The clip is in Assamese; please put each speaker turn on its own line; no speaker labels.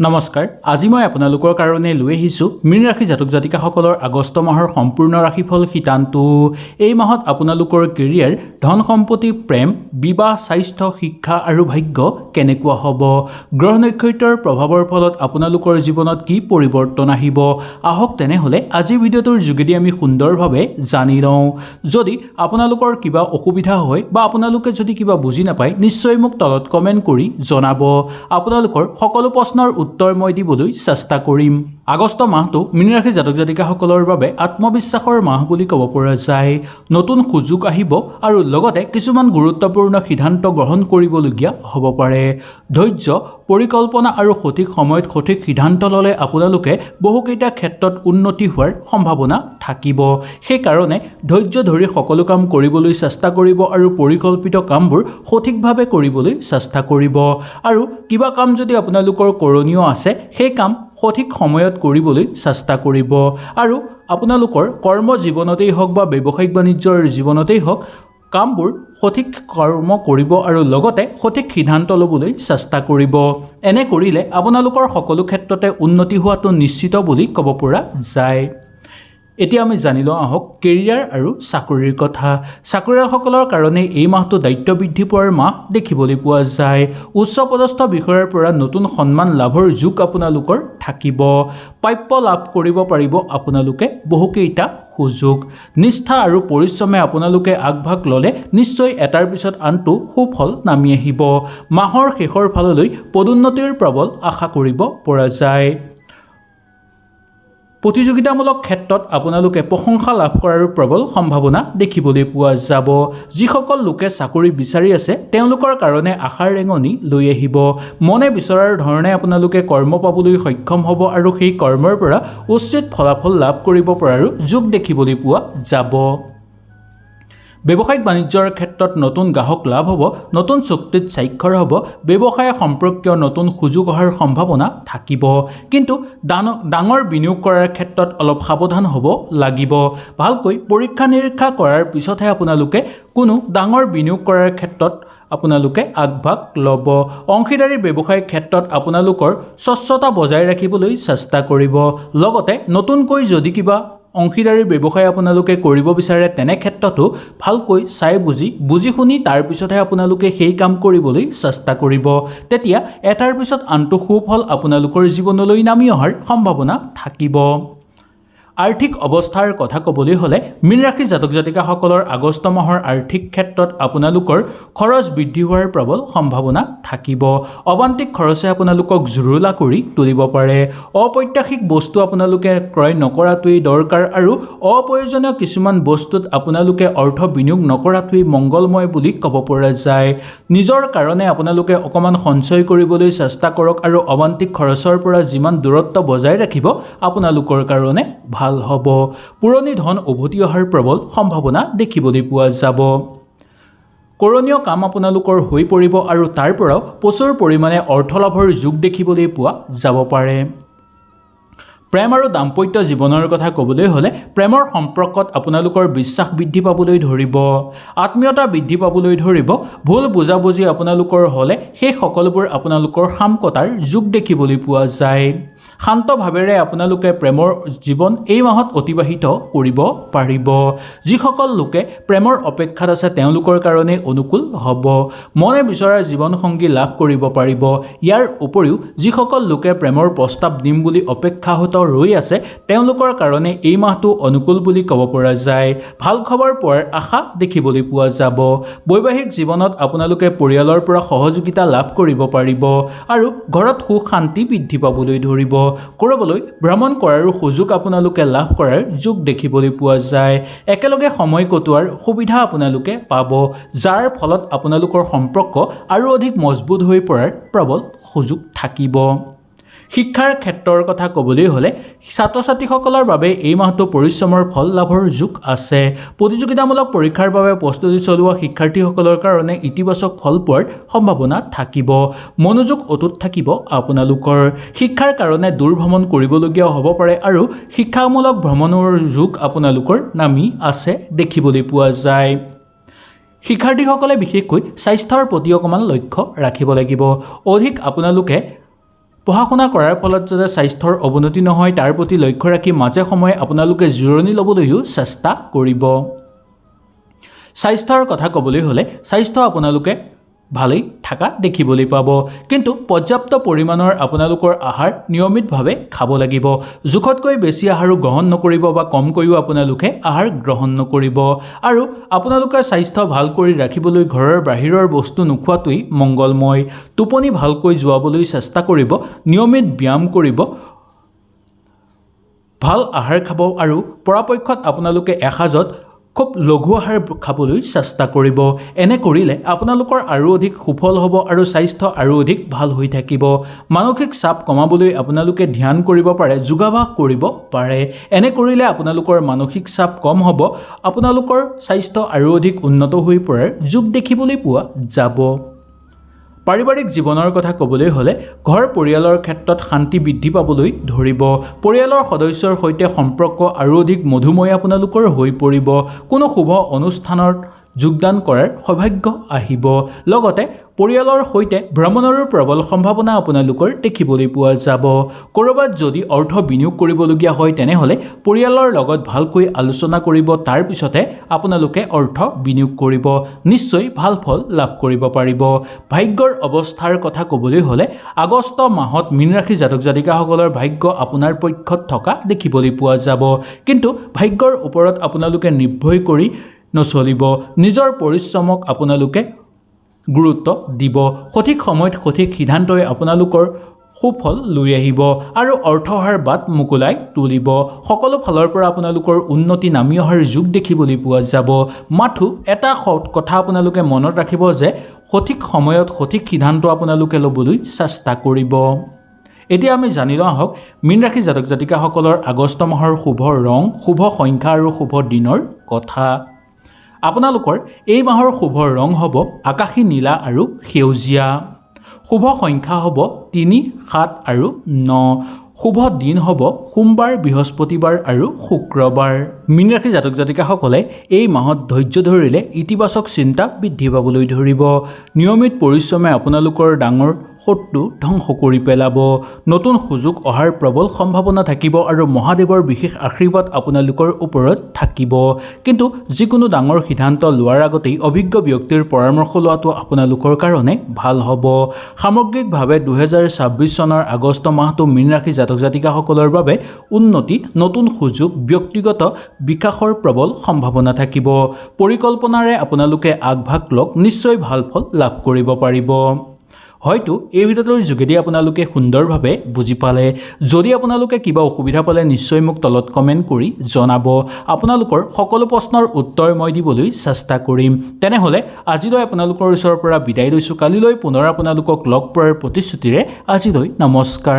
নমস্কাৰ আজি মই আপোনালোকৰ কাৰণে লৈ আহিছোঁ মীন ৰাশি জাতক জাতিকাসকলৰ আগষ্ট মাহৰ সম্পূৰ্ণ ৰাশিফল শিতানটো। এই মাহত আপোনালোকৰ কেৰিয়াৰ, ধন সম্পত্তি, প্ৰেম, বিবাহ, স্বাস্থ্য, শিক্ষা আৰু ভাগ্য কেনেকুৱা হ'ব, গ্ৰহ নক্ষত্ৰৰ প্ৰভাৱৰ ফলত আপোনালোকৰ জীৱনত কি পৰিৱৰ্তন আহিব, আহক তেনেহ'লে আজিৰ ভিডিঅ'টোৰ যোগেদি আমি সুন্দৰভাৱে জানি লওঁ। যদি আপোনালোকৰ কিবা অসুবিধা হয় বা আপোনালোকে যদি কিবা বুজি নাপায় নিশ্চয় মোক তলত কমেণ্ট কৰি জনাব। আপোনালোকৰ সকলো প্ৰশ্নৰ উত্তৰ মই দিবলৈ চেষ্টা কৰিম। আগষ্ট মাহটো মীন ৰাশি জাতক জাতিকাসকলৰ বাবে আত্মবিশ্বাসৰ মাহ বুলি ক'ব পৰা যায়। নতুন সুযোগ আহিব আৰু লগতে কিছুমান গুৰুত্বপূৰ্ণ সিদ্ধান্ত গ্ৰহণ কৰিবলগীয়া হ'ব পাৰে। ধৈৰ্য, পৰিকল্পনা আৰু সঠিক সময়ত সঠিক সিদ্ধান্ত ল'লে আপোনালোকে বহুকেইটা ক্ষেত্ৰত উন্নতি হোৱাৰ সম্ভাৱনা থাকিব। সেইকাৰণে ধৈৰ্য ধৰি সকলো কাম কৰিবলৈ চেষ্টা কৰিব আৰু পৰিকল্পিত কামবোৰ সঠিকভাৱে কৰিবলৈ চেষ্টা কৰিব। আৰু কিবা কাম যদি আপোনালোকৰ কৰণীয় আছে সেই কাম সঠিক সময়ত কৰিবলৈ চেষ্টা কৰিব। আৰু আপোনালোকৰ কৰ্ম জীৱনতেই হওক বা ব্যৱসায়িক বাণিজ্যৰ জীৱনতেই হওক কামবোৰ সঠিক কৰ্ম কৰিব আৰু লগতে সঠিক সিদ্ধান্ত ল'বলৈ চেষ্টা কৰিব। এনে কৰিলে আপোনালোকৰ সকলো ক্ষেত্ৰতে উন্নতি হোৱাটো নিশ্চিত বুলি ক'ব পৰা যায়। এতিয়া আমি জানি লওঁ আহক কেৰিয়াৰ আৰু চাকৰিৰ কথা। চাকৰিয়ালসকলৰ কাৰণে এই মাহটো দায়িত্ব বৃদ্ধি পোৱাৰ মাহ দেখিবলৈ পোৱা যায়। উচ্চপদস্থ বিষয়াৰ পৰা নতুন সন্মান লাভৰ যোগ আপোনালোকৰ থাকিব। প্ৰাপ্য লাভ কৰিব পাৰিব আপোনালোকে বহুকেইটা সুযোগ। নিষ্ঠা আৰু পৰিশ্ৰমে আপোনালোকে আগভাগ ল'লে নিশ্চয় এটাৰ পিছত আনটো সুফল নামি আহিব। মাহৰ শেষৰ ফাললৈ পদোন্নতিৰ প্ৰবল আশা কৰিব পৰা যায়। প্ৰতিযোগিতামূলক ক্ষেত্ৰত আপোনালোকে প্ৰশংসা লাভ কৰাৰ প্ৰবল সম্ভাৱনা দেখিবলৈ পোৱা যাব। যিসকল লোকে চাকৰি বিচাৰি আছে তেওঁলোকৰ কাৰণে আশাৰ ৰেঙনি লৈ আহিব। মনে বিচৰাৰ ধৰণে আপোনালোকে কৰ্ম পাবলৈ সক্ষম হ'ব আৰু সেই কৰ্মৰ পৰা উচিত ফলাফল লাভ কৰিব পৰাৰো যোগ দেখিবলৈ পোৱা যাব। ব্যৱসায়িক বাণিজ্যৰ ক্ষেত্ৰত নতুন গ্ৰাহক লাভ হ'ব, নতুন চুক্তিত স্বাক্ষৰ হ'ব, ব্যৱসায় সম্পৰ্কীয় নতুন সুযোগ অহাৰ সম্ভাৱনা থাকিব। কিন্তু ডাঙৰ বিনিয়োগ কৰাৰ ক্ষেত্ৰত অলপ সাৱধান হ'ব লাগিব। ভালকৈ পৰীক্ষা নিৰীক্ষা কৰাৰ পিছতহে আপোনালোকে কোনো ডাঙৰ বিনিয়োগ কৰাৰ ক্ষেত্ৰত আপোনালোকে আগভাগ ল'ব। অংশীদাৰী ব্যৱসায়িক ক্ষেত্ৰত আপোনালোকৰ স্বচ্ছতা বজাই ৰাখিবলৈ চেষ্টা কৰিব। লগতে নতুনকৈ যদি কিবা অংশীদাৰী ব্যৱসায় আপোনালোকে কৰিব বিচাৰে তেনে ক্ষেত্ৰতো ভালকৈ চাই বুজি শুনি তাৰপিছতহে আপোনালোকে সেই কাম কৰিবলৈ চেষ্টা কৰিব। তেতিয়া এটাৰ পিছত আনটো সুফল আপোনালোকৰ জীৱনলৈ নামি অহাৰ সম্ভাৱনা থাকিব। আৰ্থিক অৱস্থাৰ কথা ক'বলৈ হ'লে মীন ৰাশি জাতক জাতিকাসকলৰ আগষ্ট মাহৰ আৰ্থিক ক্ষেত্ৰত আপোনালোকৰ খৰচ বৃদ্ধি হোৱাৰ প্ৰবল সম্ভাৱনা থাকিব। অবান্তিক খৰচে আপোনালোকক জুৰুলা কৰি তুলিব পাৰে। অপ্ৰত্যাশিত বস্তু আপোনালোকে ক্ৰয় নকৰাটোৱেই দৰকাৰ আৰু অপ্ৰয়োজনীয় কিছুমান বস্তুত আপোনালোকে অৰ্থ বিনিয়োগ নকৰাটোৱেই মংগলময় বুলি ক'ব পৰা যায়। নিজৰ কাৰণে আপোনালোকে অকণমান সঞ্চয় কৰিবলৈ চেষ্টা কৰক আৰু অবান্তিক খৰচৰ পৰা যিমান দূৰত্ব বজাই ৰাখিব আপোনালোকৰ কাৰণে ভাল হ'ব। পুৰণি ধন উভতি অহাৰ প্ৰবল সম্ভাৱনা দেখিবলৈ পোৱা যাব। কৰণীয় কাম আপোনালোকৰ হৈ পৰিব আৰু তাৰ পৰাও প্ৰচুৰ পৰিমাণে অৰ্থ লাভৰ যোগ দেখিবলৈ পোৱা যাব পাৰে। প্ৰেম আৰু দাম্পত্য জীৱনৰ কথা ক'বলৈ হ'লে প্ৰেমৰ সম্পৰ্কত আপোনালোকৰ বিশ্বাস বৃদ্ধি পাবলৈ ধৰিব, আত্মীয়তা বৃদ্ধি পাবলৈ ধৰিব। ভুল বুজাবুজি আপোনালোকৰ হ'লে সেই সকলোবোৰ আপোনালোকৰ সাম কটাৰ যোগ দেখিবলৈ পোৱা যায়। শান্ত ভাৱেৰে আপোনালোকে প্ৰেমৰ জীৱন এই মাহত অতিবাহিত কৰিব পাৰিব। যিসকল লোকে প্ৰেমৰ অপেক্ষাত আছে তেওঁলোকৰ কাৰণে অনুকূল হ'ব। মনে বিচৰা জীৱনসংগী লাভ কৰিব পাৰিব। ইয়াৰ উপৰিও যিসকল লোকে প্ৰেমৰ প্ৰস্তাৱ দিম বুলি অপেক্ষাহত ৰৈ আছে তেওঁলোকৰ কাৰণে এই মাহটো অনুকূল বুলি ক'ব পৰা যায়। ভাল খবৰ পোৱাৰ আশা দেখিবলৈ পোৱা যাব। বৈবাহিক জীৱনত আপোনালোকে পৰিয়ালৰ পৰা সহযোগিতা লাভ কৰিব পাৰিব আৰু ঘৰত সুখ শান্তি বৃদ্ধি পাবলৈ ধৰিব। ক'ৰবালৈ ভ্ৰমণ কৰাৰো সুযোগ আপোনালোকে লাভ কৰাৰ যোগ দেখিবলৈ পোৱা যায়। একেলগে সময় কটোৱাৰ সুবিধা আপোনালোকে পাব, যাৰ ফলত আপোনালোকৰ সম্পৰ্ক আৰু অধিক মজবুত হৈ পৰাৰ প্ৰবল সুযোগ থাকিব। শিক্ষাৰ ক্ষেত্ৰৰ কথা ক'বলৈ হ'লে ছাত্ৰ ছাত্ৰীসকলৰ বাবে এই মাহটো পৰিশ্ৰমৰ ফল লাভৰ যোগ আছে। প্ৰতিযোগিতামূলক পৰীক্ষাৰ বাবে প্ৰস্তুতি চলোৱা শিক্ষাৰ্থীসকলৰ কাৰণে ইতিবাচক ফল পোৱাৰ সম্ভাৱনা থাকিব। মনোযোগ অটুট থাকিব আপোনালোকৰ। শিক্ষাৰ কাৰণে দূৰ ভ্ৰমণ কৰিবলগীয়া হ'ব পাৰে আৰু শিক্ষামূলক ভ্ৰমণৰ যোগ আপোনালোকৰ নামি আছে দেখিবলৈ পোৱা যায়। শিক্ষাৰ্থীসকলে বিশেষকৈ স্বাস্থ্যৰ প্ৰতি অকণমান লক্ষ্য ৰাখিব লাগিব। অধিক আপোনালোকে পঢ়া শুনা কৰাৰ ফলত যাতে স্বাস্থ্যৰ অৱনতি নহয় তাৰ প্ৰতি লক্ষ্য ৰাখি মাজে সময়ে আপোনালোকে জিৰণি ল'বলৈও চেষ্টা কৰিব। স্বাস্থ্যৰ কথা ক'বলৈ হ'লে স্বাস্থ্য আপোনালোকে ভালেই থকা দেখিবলৈ পাব, কিন্তু পৰ্যাপ্ত পৰিমাণৰ আপোনালোকৰ আহাৰ নিয়মিতভাৱে খাব লাগিব। জোখতকৈ বেছি আহাৰো গ্ৰহণ নকৰিব বা কমকৈও আপোনালোকে আহাৰ গ্ৰহণ নকৰিব। আৰু আপোনালোকে স্বাস্থ্য ভাল কৰি ৰাখিবলৈ ঘৰৰ বাহিৰৰ বস্তু নোখোৱাটোৱেই মংগলময়। টোপনি ভালকৈ যোৱাবলৈ চেষ্টা কৰিব, নিয়মিত ব্যায়াম কৰিব, ভাল আহাৰ খাব আৰু পৰাপক্ষত আপোনালোকে এসাঁজত খুব লঘু আহাৰ খাবলৈ চেষ্টা কৰিব। এনে কৰিলে আপোনালোকৰ আৰু অধিক সুফল হ'ব আৰু স্বাস্থ্য আৰু অধিক ভাল হৈ থাকিব। মানসিক চাপ কমাবলৈ আপোনালোকে ধ্যান কৰিব পাৰে, যোগাভ্যাস কৰিব পাৰে। এনে কৰিলে আপোনালোকৰ মানসিক চাপ কম হ'ব, আপোনালোকৰ স্বাস্থ্য আৰু অধিক উন্নত হৈ পৰাৰ যোগ দেখিবলৈ পোৱা যাব। পাৰিবাৰিক জীৱনৰ কথা ক'বলৈ হ'লে ঘৰ পৰিয়ালৰ ক্ষেত্ৰত শান্তি বৃদ্ধি পাবলৈ ধৰিব। পৰিয়ালৰ সদস্যৰ সৈতে সম্পৰ্ক আৰু অধিক মধুময় আপোনালোকৰ হৈ পৰিব। কোনো শুভ অনুষ্ঠানত যোগদান কৰাৰ সৌভাগ্য আহিব। লগতে পৰিয়ালৰ সৈতে ভ্ৰমণৰো প্ৰবল সম্ভাৱনা আপোনালোকৰ দেখিবলৈ পোৱা যাব। ক'ৰবাত যদি অৰ্থ বিনিয়োগ কৰিবলগীয়া হয় তেনেহ'লে পৰিয়ালৰ লগত ভালকৈ আলোচনা কৰিব, তাৰ পিছতে আপোনালোকে অৰ্থ বিনিয়োগ কৰিব। নিশ্চয় ভাল ফল লাভ কৰিব পাৰিব। ভাগ্যৰ অৱস্থাৰ কথা ক'বলৈ হ'লে আগষ্ট মাহত মীন ৰাশি জাতক জাতিকাসকলৰ ভাগ্য আপোনাৰ পক্ষত থকা দেখিবলৈ পোৱা যাব, কিন্তু ভাগ্যৰ ওপৰত আপোনালোকে নিৰ্ভৰ কৰি নচলিব। নিজৰ পৰিশ্ৰমক আপোনালোকে গুৰুত্ব দিব। সঠিক সময়ত সঠিক সিদ্ধান্তই আপোনালোকৰ সুফল লৈ আহিব আৰু অৰ্থ অহাৰ বাট মোকলাই তুলিব। সকলো ফালৰ পৰা আপোনালোকৰ উন্নতি নামি অহাৰ যোগ দেখিবলৈ পোৱা যাব। মাথো এটা কথা আপোনালোকে মনত ৰাখিব যে সঠিক সময়ত সঠিক সিদ্ধান্ত আপোনালোকে ল'বলৈ চেষ্টা কৰিব। এতিয়া আমি জানি লওঁ আহক মীন ৰাশি জাতক জাতিকাসকলৰ আগষ্ট মাহৰ শুভ ৰং, শুভ সংখ্যা আৰু শুভ দিনৰ কথা। আপোনালোকৰ এই মাহৰ শুভ ৰং হ'ব আকাশী নীলা আৰু সেউজীয়া। শুভ সংখ্যা হ'ব 3, 7 আৰু 9। শুভ দিন হ'ব সোমবাৰ, বৃহস্পতিবাৰ আৰু শুক্ৰবাৰ। মীন ৰাশি জাতক জাতিকাসকলে এই মাহত ধৈৰ্য ধৰিলে ইতিবাচক চিন্তা বৃদ্ধি পাবলৈ ধৰিব। নিয়মিত পৰিশ্ৰমে আপোনালোকৰ ডাঙৰ শত্ৰু ধ্বংস কৰি পেলাব। নতুন সুযোগ অহাৰ প্ৰবল সম্ভাৱনা থাকিব আৰু মহাদেৱৰ বিশেষ আশীৰ্বাদ আপোনালোকৰ ওপৰত থাকিব। কিন্তু যিকোনো ডাঙৰ সিদ্ধান্ত লোৱাৰ আগতেই অভিজ্ঞ ব্যক্তিৰ পৰামৰ্শ লোৱাটো আপোনালোকৰ কাৰণে ভাল হ'ব। সামগ্ৰিকভাৱে 2026 চনৰ আগষ্ট মাহটো মীন ৰাশি জাতক জাতিকাসকলৰ বাবে উন্নতি, নতুন সুযোগ, ব্যক্তিগত বিকাশৰ প্ৰবল সম্ভাৱনা থাকিব। পৰিকল্পনাৰে আপোনালোকে আগভাগ লওক, নিশ্চয় ভাল ফল লাভ কৰিব পাৰিব। হয়তো এই ভিডিঅ'টোৰ যোগেদি আপোনালোকে সুন্দৰভাৱে বুজি পালে। যদি আপোনালোকে কিবা অসুবিধা পালে নিশ্চয় মোক তলত কমেণ্ট কৰি জনাব। আপোনালোকৰ সকলো প্ৰশ্নৰ উত্তৰ মই দিবলৈ চেষ্টা কৰিম। তেনেহ'লে আজিলৈ আপোনালোকৰ ওচৰৰ পৰা বিদায় লৈছোঁ। কালিলৈ পুনৰ আপোনালোকক লগ পোৱাৰ প্ৰতিশ্ৰুতিৰে আজিলৈ নমস্কাৰ।